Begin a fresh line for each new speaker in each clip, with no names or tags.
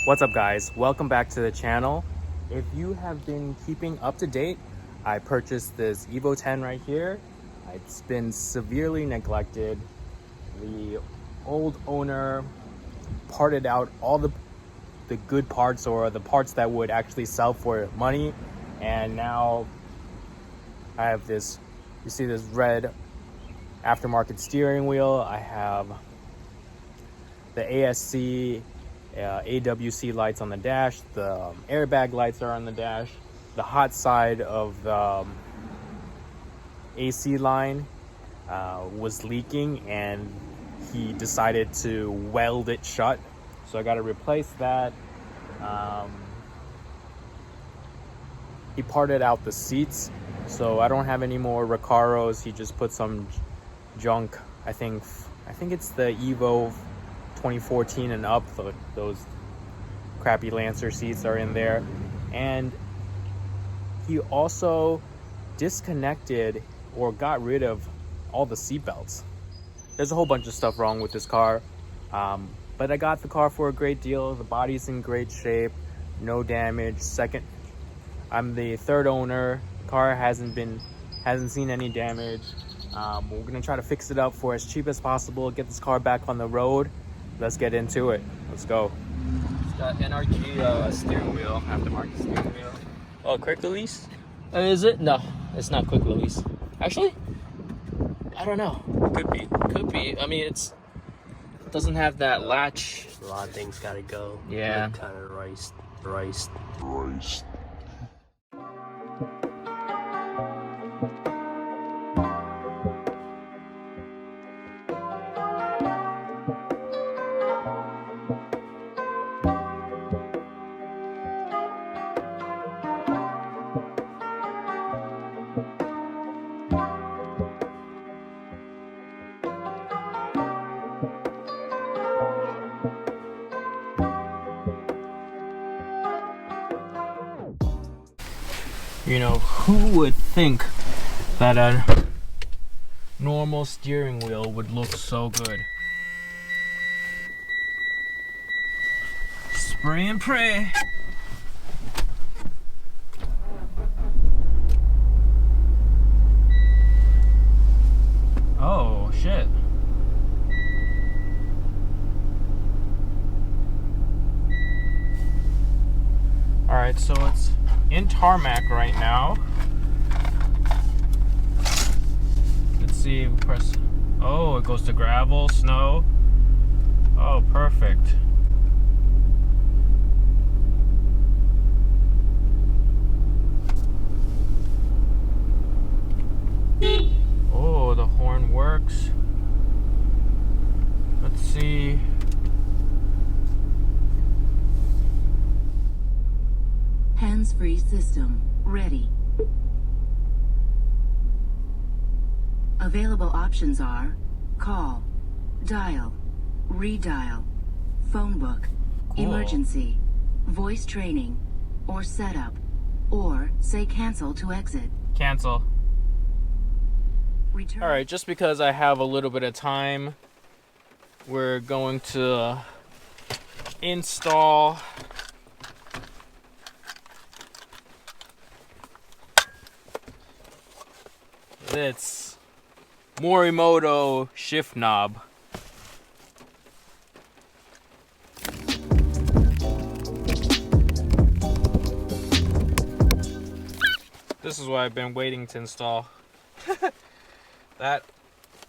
What's up, guys? Welcome back to the channel. If you have been keeping up to date, I purchased this Evo 10 right here. It's been severely neglected. The old owner parted out all the good parts, or the parts that would actually sell for money, and now I have this, you see this red aftermarket steering wheel. I have the ASC AWC lights on the dash. The airbag lights are on the dash. The hot side of the AC line was leaking, and he decided to weld it shut. So I got to replace that. He parted out the seats, so I don't have any more Recaros. He just put some junk. I think it's the Evo 2014 and up. Those crappy Lancer seats are in there. And he also disconnected or got rid of all the seat belts. There's a whole bunch of stuff wrong with this car, but I got the car for a great deal. The body's in great shape, no damage. I'm the third owner. The car hasn't seen any damage. We're gonna try to fix it up for as cheap as possible, get this car back on the road. Let's get into it. Let's go.
It's got NRG steering wheel, aftermarket steering wheel.
Oh, quick release?
Is it? No, it's not quick release. Actually, I don't know.
Could be.
Could be. I mean, it doesn't have that latch.
A lot of things gotta go.
Yeah.
Kind of riced.
You know, who would think that a normal steering wheel would look so good? Spray and pray. Oh, shit. Alright, so it's in tarmac right now. Let's see, press. Oh, it goes to gravel, snow. Oh, perfect. Oh, the horn works. Let's see.
Hands-free system ready. Available options are call, dial, redial, phone book,
Cool.
emergency, voice training, or setup, or say cancel to exit.
Cancel.
Return.
All right, just because I have a little bit of time, we're going to install this Morimoto shift knob. This is what I've been waiting to install. That,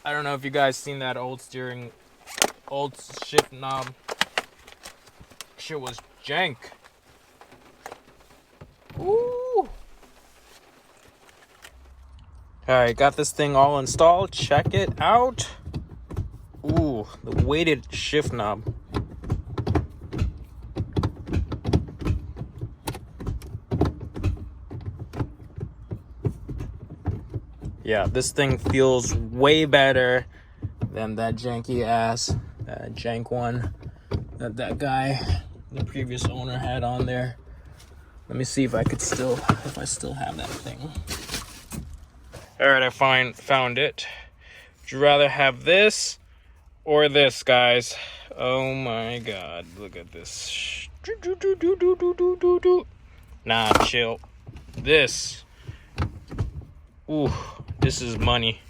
I don't know if you guys seen that old shift knob. Shit was jank. Ooh. Alright, got this thing all installed. Check it out. Ooh, the weighted shift knob. Yeah, this thing feels way better than that janky ass, jank one that guy, the previous owner, had on there. Let me see if I still have that thing. All right, I found it. Would you rather have this or this, guys? Oh my God, look at this
Nah, chill. This. Ooh, this is money.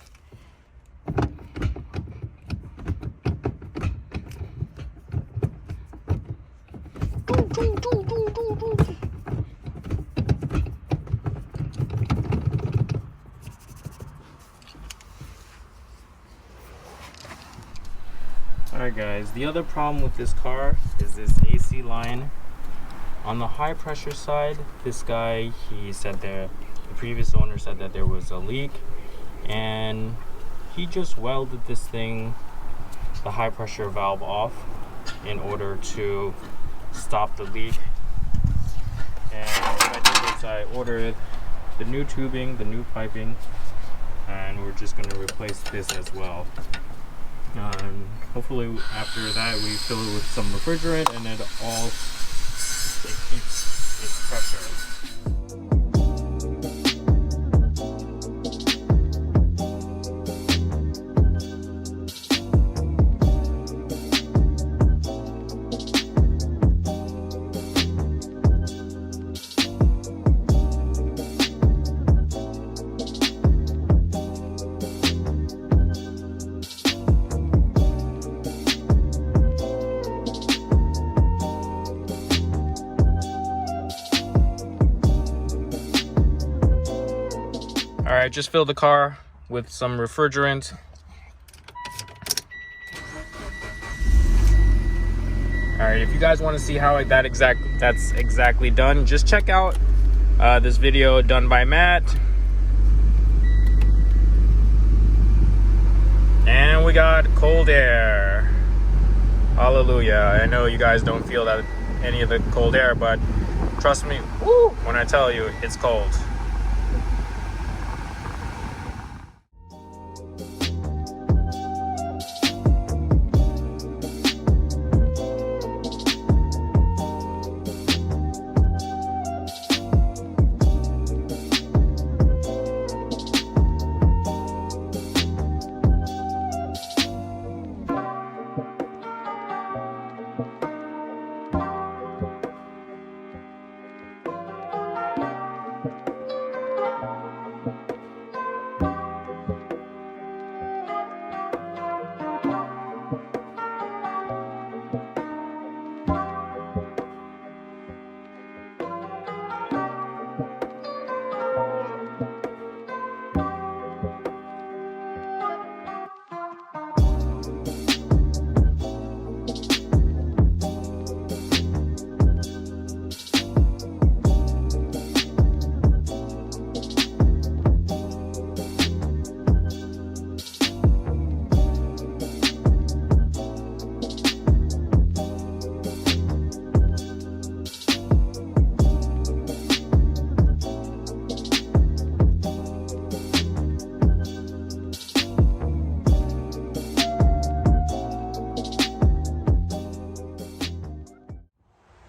Alright guys, the other problem with this car is this AC line. On the high pressure side, this guy, he said the previous owner said that there was a leak, and he just welded this thing, the high pressure valve, off in order to stop the leak. And what I did is I ordered the new tubing, the new piping, and we're just going to replace this as well. Hopefully after that we fill it with some refrigerant and it keeps its pressure. Alright, just fill the car with some refrigerant. Alright, if you guys want to see how that's exactly done, just check out this video done by Matt. And we got cold air. Hallelujah. I know you guys don't feel that any of the cold air, but trust me, woo, when I tell you it's cold.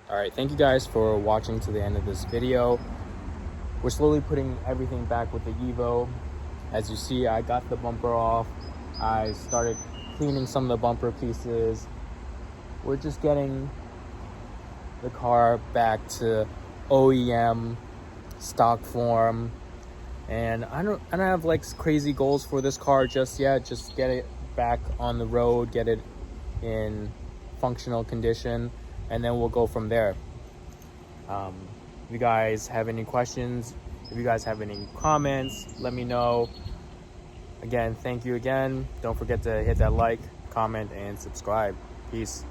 Alright, thank you guys for watching to the end of this video. We're slowly putting everything back with the Evo. As you see, I got the bumper off. I started cleaning some of the bumper pieces. We're just getting the car back to OEM stock form. And I don't have like crazy goals for this car just yet. Just get it back on the road, get it in functional condition, and then we'll go from there. If you guys have any questions, if you guys have any comments, let me know. Again, thank you again. Don't forget to hit that like, comment, and subscribe. Peace.